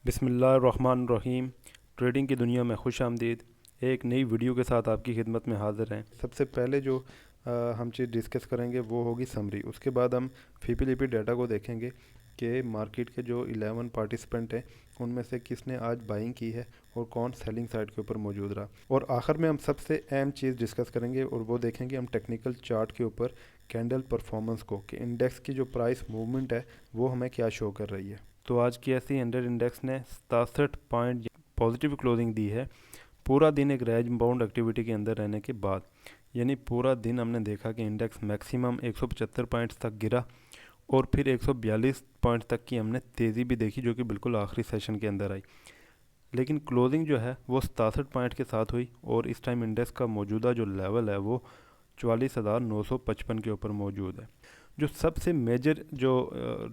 बिस्मिल्लाहिर्रहमानिर्रहीम। ट्रेडिंग की दुनिया में खुश आमदीद। एक नई वीडियो के साथ आपकी खिदमत में हाज़िर हैं। सबसे पहले जो हम चीज़ डिस्कस करेंगे वो होगी समरी। उसके बाद हम फीपीलीपी डाटा को देखेंगे कि मार्केट के जो 11 पार्टिसिपेंट हैं उनमें से किसने आज बाइंग की है और कौन सेलिंग साइड के ऊपर मौजूद रहा। और आखिर में हम सबसे अहम चीज़ डिस्कस करेंगे और वो देखेंगे हम टेक्निकल चार्ट के ऊपर कैंडल परफॉर्मेंस को, कि इंडेक्स की जो प्राइस मूवमेंट है वो हमें क्या शो कर रही है। तो आज की एस इंडेक्स ने 67 पॉइंट पॉजिटिव क्लोजिंग दी है, पूरा दिन एक रेंज बाउंड एक्टिविटी के अंदर रहने के बाद। यानी पूरा दिन हमने देखा कि इंडेक्स मैक्सिमम 175 पॉइंट्स तक गिरा और फिर 142 पॉइंट तक की हमने तेज़ी भी देखी, जो कि बिल्कुल आखिरी सेशन के अंदर आई। लेकिन क्लोजिंग जो है वो 67 पॉइंट के साथ हुई और इस टाइम इंडेक्स का मौजूदा जो लेवल है वो 44,955 के ऊपर मौजूद है। जो सबसे मेजर जो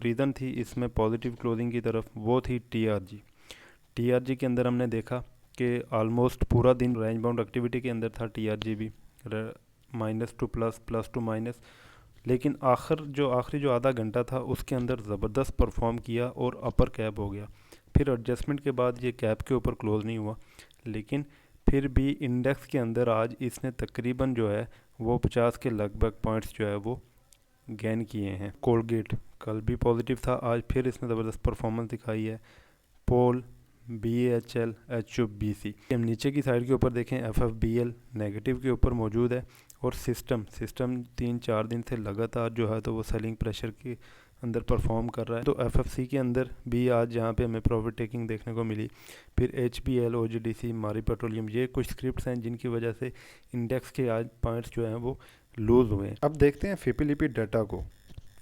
रीज़न थी इसमें पॉजिटिव क्लोजिंग की तरफ, वो थी टीआरजी के अंदर हमने देखा कि ऑलमोस्ट पूरा दिन रेंज बाउंड एक्टिविटी के अंदर था टीआरजी भी, minus two plus, plus two minus. लेकिन आखिरी जो आधा घंटा था उसके अंदर ज़बरदस्त परफॉर्म किया और अपर कैप हो गया। फिर एडजस्टमेंट के बाद ये कैप के ऊपर क्लोज नहीं हुआ, लेकिन फिर भी इंडेक्स के अंदर आज इसने तकरीबन जो है वो 50 के लगभग पॉइंट्स जो है वो गेन किए हैं। कोलगेट कल भी पॉजिटिव था, आज फिर इसने ज़बरदस्त परफॉर्मेंस दिखाई है। पोल, BHL, HUBC। हम नीचे की साइड के ऊपर देखें, FFBL नेगेटिव के ऊपर मौजूद है। और सिस्टम 3-4 दिन से लगातार जो है तो वो सेलिंग प्रेशर के अंदर परफॉर्म कर रहा है। तो FFC के अंदर भी आज यहाँ पे हमें प्रॉफिट टेकिंग देखने को मिली। फिर HBL, OGDC, मारी पेट्रोलियम, ये कुछ स्क्रिप्ट्स हैं जिनकी वजह से इंडेक्स के आज पॉइंट्स जो हैं वो लूज़ हुए हैं। अब देखते हैं फीपीलीपी डाटा को।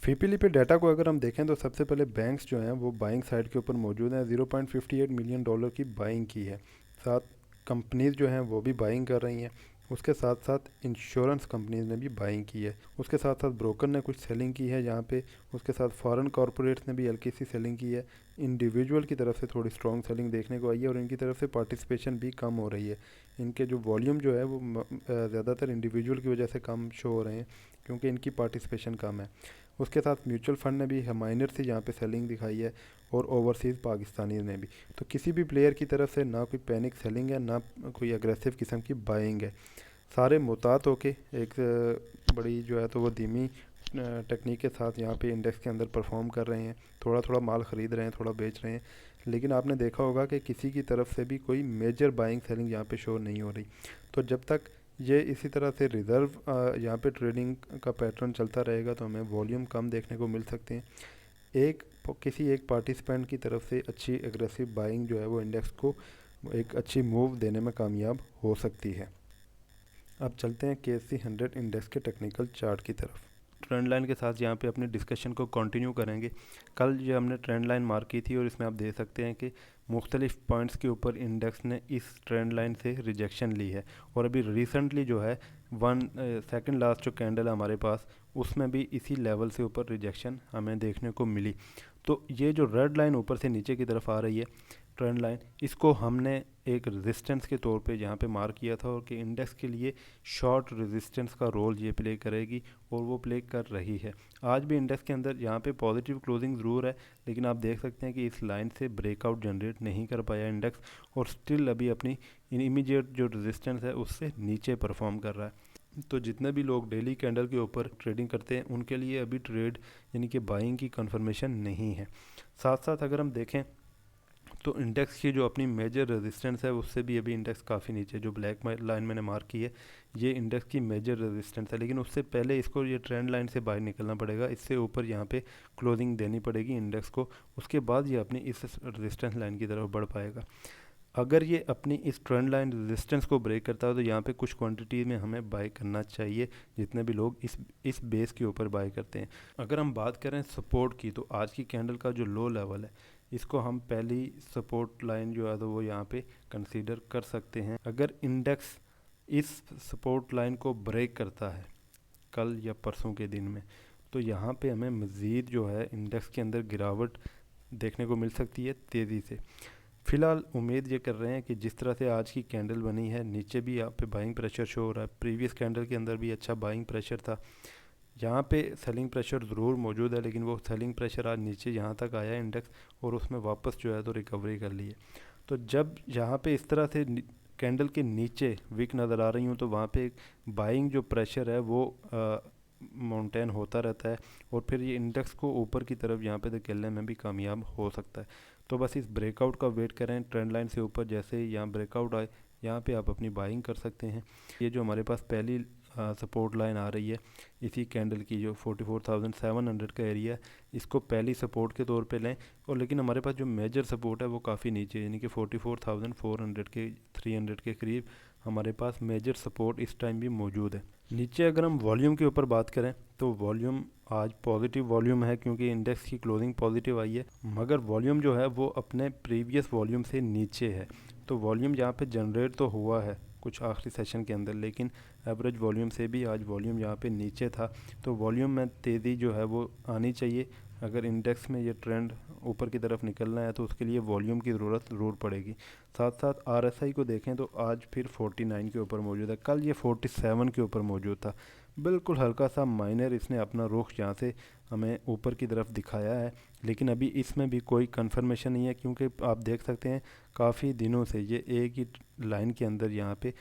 फीपीलीपी डाटा को अगर हम देखें तो सबसे पहले बैंक्स जो हैं वो बाइंग साइड के ऊपर मौजूद हैं। $0.58 मिलियन की बाइंग की है। साथ कंपनीज जो हैं वो भी बाइंग कर रही हैं। उसके साथ साथ इंश्योरेंस कंपनीज ने भी बाइंग की है। उसके साथ साथ ब्रोकर ने कुछ सेलिंग की है यहाँ पे। उसके साथ फॉरेन कॉरपोरेट्स ने भी हल्की सी सेलिंग की है। इंडिविजुअल की तरफ से थोड़ी स्ट्रॉन्ग सेलिंग देखने को आई है और इनकी तरफ से पार्टिसिपेशन भी कम हो रही है। इनके जो वॉल्यूम जो है वो ज़्यादातर इंडिविजुअल की वजह से कम शो हो रहे हैं क्योंकि इनकी पार्टिसिपेशन कम है। उसके साथ म्यूचुअल फंड ने भी माइनर से यहाँ पे सेलिंग दिखाई है और ओवरसीज़ पाकिस्तानी ने भी। तो किसी भी प्लेयर की तरफ से ना कोई पैनिक सेलिंग है, ना कोई अग्रेसिव किस्म की बाइंग है। सारे मुतात होके एक बड़ी जो है तो वो धीमी टेक्निक के साथ यहाँ पे इंडेक्स के अंदर परफॉर्म कर रहे हैं। थोड़ा थोड़ा माल ख़रीद रहे हैं, थोड़ा बेच रहे हैं। लेकिन आपने देखा होगा कि किसी की तरफ से भी कोई मेजर बाइंग सेलिंग यहाँ पे शो नहीं हो रही। तो जब तक ये इसी तरह से रिज़र्व यहाँ पे ट्रेडिंग का पैटर्न चलता रहेगा तो हमें वॉल्यूम कम देखने को मिल सकते हैं। किसी एक पार्टिसिपेंट की तरफ से अच्छी एग्रेसिव बाइंग जो है वो इंडेक्स को एक अच्छी मूव देने में कामयाब हो सकती है। अब चलते हैं KSE 100 इंडेक्स के टेक्निकल चार्ट की तरफ। ट्रेंड लाइन के साथ यहाँ पे अपनी डिस्कशन को कंटिन्यू करेंगे। कल जो हमने ट्रेंड लाइन मार्क की थी और इसमें आप देख सकते हैं कि मुख्तलिफ पॉइंट्स के ऊपर इंडेक्स ने इस ट्रेंड लाइन से रिजेक्शन ली है। और अभी रिसेंटली जो है सेकंड लास्ट जो कैंडल है हमारे पास, उसमें भी इसी लेवल से ऊपर रिजेक्शन हमें देखने को मिली। तो ये जो रेड लाइन ऊपर से नीचे की तरफ आ रही है ट्रेंड लाइन, इसको हमने एक रेजिस्टेंस के तौर पे यहाँ पे मार्क किया था और कि इंडेक्स के लिए शॉर्ट रेजिस्टेंस का रोल ये प्ले करेगी और वो प्ले कर रही है। आज भी इंडेक्स के अंदर यहाँ पे पॉजिटिव क्लोजिंग ज़रूर है, लेकिन आप देख सकते हैं कि इस लाइन से ब्रेकआउट जनरेट नहीं कर पाया इंडेक्स और स्टिल अभी अपनी इमीडिएट जो रेजिस्टेंस है उससे नीचे परफॉर्म कर रहा है। तो जितने भी लोग डेली कैंडल के ऊपर ट्रेडिंग करते हैं उनके लिए अभी ट्रेड यानी कि बाइंग की कन्फर्मेशन नहीं है। साथ साथ अगर हम देखें तो इंडेक्स की जो अपनी मेजर रेजिस्टेंस है उससे भी अभी इंडेक्स काफ़ी नीचे, जो ब्लैक लाइन मैंने मार्क की है ये इंडेक्स की मेजर रेजिस्टेंस है। लेकिन उससे पहले इसको ये ट्रेंड लाइन से बाहर निकलना पड़ेगा, इससे ऊपर यहाँ पे क्लोजिंग देनी पड़ेगी इंडेक्स को, उसके बाद ये अपनी इस रेजिस्टेंस लाइन की तरफ बढ़ पाएगा। अगर ये अपनी इस ट्रेंड लाइन रेजिस्टेंस को ब्रेक करता है तो यहाँ पे कुछ क्वांटिटी में हमें बाय करना चाहिए, जितने भी लोग इस बेस के ऊपर बाय करते हैं। अगर हम बात करें सपोर्ट की, तो आज की कैंडल का जो लो लेवल है इसको हम पहली सपोर्ट लाइन जो है तो वो यहाँ पे कंसीडर कर सकते हैं। अगर इंडेक्स इस सपोर्ट लाइन को ब्रेक करता है कल या परसों के दिन में, तो यहाँ पे हमें मज़ीद जो है इंडेक्स के अंदर गिरावट देखने को मिल सकती है तेज़ी से। फ़िलहाल उम्मीद ये कर रहे हैं कि जिस तरह से आज की कैंडल बनी है, नीचे भी यहाँ पे बाइंग प्रेशर शो हो रहा है, प्रीवियस कैंडल के अंदर भी अच्छा बाइंग प्रेशर था, यहाँ पे सेलिंग प्रेशर ज़रूर मौजूद है, लेकिन वो सेलिंग प्रेशर आज नीचे यहाँ तक आया है इंडेक्स, और उसमें वापस जो है तो रिकवरी कर ली है। तो जब यहाँ पे इस तरह से कैंडल के नीचे वीक नज़र आ रही हूँ, तो वहाँ पे बाइंग जो प्रेशर है वो माउंटेन होता रहता है, और फिर ये इंडेक्स को ऊपर की तरफ यहाँ पे धकेलने में भी कामयाब हो सकता है। तो बस इस ब्रेकआउट का वेट करें, ट्रेंड लाइन से ऊपर जैसे ही यहाँ ब्रेकआउट आए, यहाँ पे आप अपनी बाइंग कर सकते हैं। ये जो हमारे पास पहली सपोर्ट लाइन आ रही है इसी कैंडल की, जो 44,700 का एरिया है, इसको पहली सपोर्ट के तौर पे लें। और लेकिन हमारे पास जो मेजर सपोर्ट है वो काफ़ी नीचे है, यानी कि 44,400 के 300 के करीब हमारे पास मेजर सपोर्ट इस टाइम भी मौजूद है। नीचे अगर हम वॉल्यूम के ऊपर बात करें तो वॉल्यूम आज पॉजिटिव वॉल्यूम है, क्योंकि इंडेक्स की क्लोजिंग पॉजिटिव आई है, मगर वॉल्यूम जो है वो अपने प्रीवियस वॉल्यूम से नीचे है। तो वॉल्यूम यहाँ पे जनरेट तो हुआ है कुछ आखिरी सेशन के अंदर, लेकिन एवरेज वॉल्यूम से भी आज वॉल्यूम यहाँ पे नीचे था। तो वॉल्यूम में तेज़ी जो है वो आनी चाहिए। अगर इंडेक्स में ये ट्रेंड ऊपर की तरफ निकलना है तो उसके लिए वॉल्यूम की ज़रूरत ज़रूर पड़ेगी। साथ साथ आरएसआई को देखें तो आज फिर 49 के ऊपर मौजूद है, कल ये 47 के ऊपर मौजूद था। बिल्कुल हल्का सा माइनर इसने अपना रुख यहाँ से हमें ऊपर की तरफ दिखाया है, लेकिन अभी इसमें भी कोई कंफर्मेशन नहीं है, क्योंकि आप देख सकते हैं काफ़ी दिनों से ये एक ही लाइन के अंदर यहाँ पे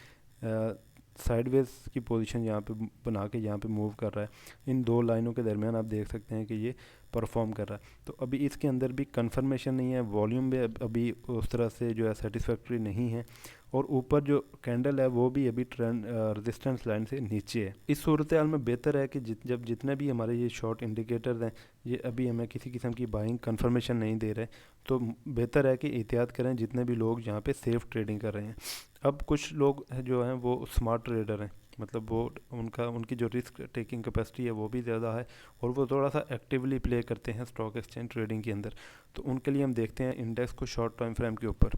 साइडवेज की पोजीशन यहाँ पे बना के यहाँ पे मूव कर रहा है। इन दो लाइनों के दरमियान आप देख सकते हैं कि ये परफॉर्म कर रहा है। तो अभी इसके अंदर भी कंफर्मेशन नहीं है, वॉल्यूम भी अभी उस तरह से जो है सेटिस्फैक्ट्री नहीं है, और ऊपर जो कैंडल है वो भी अभी ट्रेंड रेजिस्टेंस लाइन से नीचे है। इस सूरत हाल में बेहतर है कि जब जितने भी हमारे ये शॉर्ट इंडिकेटर्स हैं ये अभी हमें किसी किस्म की बाइंग कंफर्मेशन नहीं दे रहे, तो बेहतर है कि एहतियात करें जितने भी लोग यहाँ पे सेफ ट्रेडिंग कर रहे हैं। अब कुछ लोग जो हैं वो स्मार्ट ट्रेडर हैं, मतलब वो उनकी जो रिस्क टेकिंग कैपेसिटी है वो भी ज़्यादा है, और वो थोड़ा सा एक्टिवली प्ले करते हैं स्टॉक एक्सचेंज ट्रेडिंग के अंदर। तो उनके लिए हम देखते हैं इंडेक्स को शॉर्ट टाइम फ्रेम के ऊपर।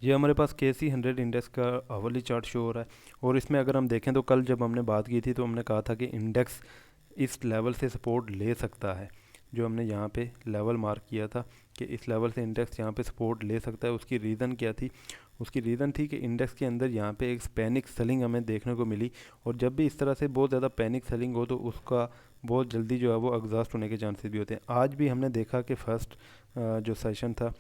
ये हमारे पास KC 100 इंडेक्स का आवरली चार्ट शो हो रहा है, और इसमें अगर हम देखें तो कल जब हमने बात की थी तो हमने कहा था कि इंडेक्स इस लेवल से सपोर्ट ले सकता है। जो हमने यहाँ पे लेवल मार्क किया था कि इस लेवल से इंडेक्स यहाँ पे सपोर्ट ले सकता है, उसकी रीज़न क्या थी? उसकी रीज़न थी कि इंडेक्स के अंदर यहाँ पे एक पैनिक सेलिंग हमें देखने को मिली, और जब भी इस तरह से बहुत ज़्यादा पैनिक सेलिंग हो तो उसका बहुत जल्दी जो है वो एग्जॉस्ट होने के चांसेस भी होते हैं। आज भी हमने देखा कि फर्स्ट जो सेशन था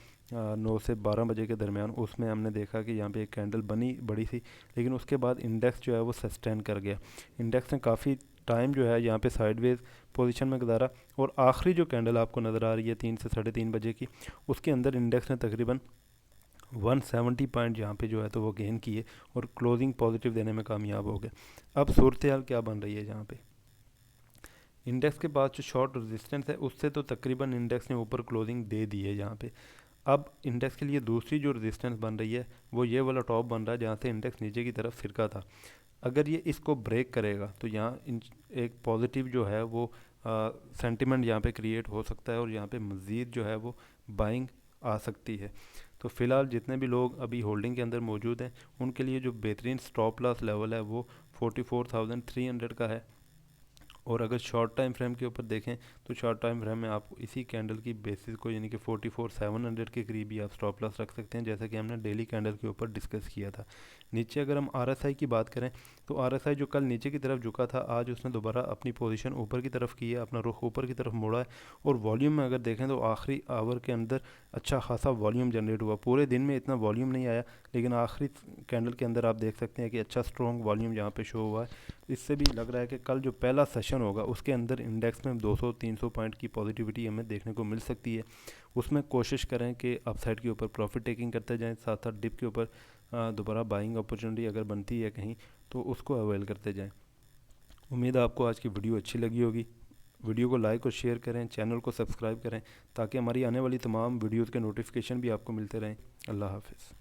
9 से 12 बजे के दरमियान, उसमें हमने देखा कि यहाँ पे एक कैंडल बनी बड़ी सी, लेकिन उसके बाद इंडेक्स जो है वो सस्टेन कर गया। इंडेक्स ने काफ़ी टाइम जो है यहाँ पे साइडवेज पोजीशन में गुजारा, और आखिरी जो कैंडल आपको नज़र आ रही है 3 से 3:30 बजे की, उसके अंदर इंडेक्स ने तकरीबन 170 पॉइंट यहाँ पे जो है तो वो गेन किए और क्लोजिंग पॉजिटिव देने में कामयाब हो गए। अब सूरत हाल क्या बन रही है? यहाँ पे इंडेक्स के पास जो शॉर्ट रेजिस्टेंस है उससे तो तकरीबन इंडेक्स ने ऊपर क्लोजिंग दे दी है यहाँ पे। अब इंडेक्स के लिए दूसरी जो रेजिस्टेंस बन रही है वो ये वाला टॉप बन रहा है जहाँ से इंडेक्स नीचे की तरफ फिरका था। अगर ये इसको ब्रेक करेगा तो यहाँ एक पॉजिटिव जो है वो सेंटिमेंट यहाँ पे क्रिएट हो सकता है, और यहाँ पे मज़ीद जो है वो बाइंग आ सकती है। तो फ़िलहाल जितने भी लोग अभी होल्डिंग के अंदर मौजूद हैं उनके लिए जो बेहतरीन स्टॉप लॉस लेवल है वो 44,300 का है। और अगर शॉर्ट टाइम फ्रेम के ऊपर देखें तो शॉर्ट टाइम फ्रेम में आप इसी कैंडल की बेसिस को यानी कि 44,700 के करीब ही आप स्टॉप लॉस रख सकते हैं, जैसा कि हमने डेली कैंडल के ऊपर डिस्कस किया था। नीचे अगर हम RSI की बात करें तो RSI जो कल नीचे की तरफ झुका था, आज उसने दोबारा अपनी पोजीशन ऊपर की तरफ की है, अपना रुख ऊपर की तरफ मोड़ा है। और वॉल्यूम में अगर देखें तो आखिरी आवर के अंदर अच्छा खासा वॉल्यूम जनरेट हुआ। पूरे दिन में इतना वॉल्यूम नहीं आया, लेकिन आखिरी कैंडल के अंदर आप देख सकते हैं कि अच्छा स्ट्रॉन्ग वॉल्यूम यहाँ पे शो हुआ है। इससे भी लग रहा है कि कल जो पहला सेशन होगा उसके अंदर इंडेक्स में 200-300 पॉइंट की पॉजिटिविटी हमें देखने को मिल सकती है। उसमें कोशिश करें कि अपसाइड के ऊपर प्रॉफिट टेकिंग करते जाएं, साथ साथ डिप के ऊपर दोबारा बाइंग अपॉर्चुनिटी अगर बनती है कहीं तो उसको अवेल करते जाएं। उम्मीद है आपको आज की वीडियो अच्छी लगी होगी। वीडियो को लाइक और शेयर करें, चैनल को सब्सक्राइब करें ताकि हमारी आने वाली तमाम वीडियोज़ के नोटिफिकेशन भी आपको मिलते रहें। अल्लाह हाफिज़।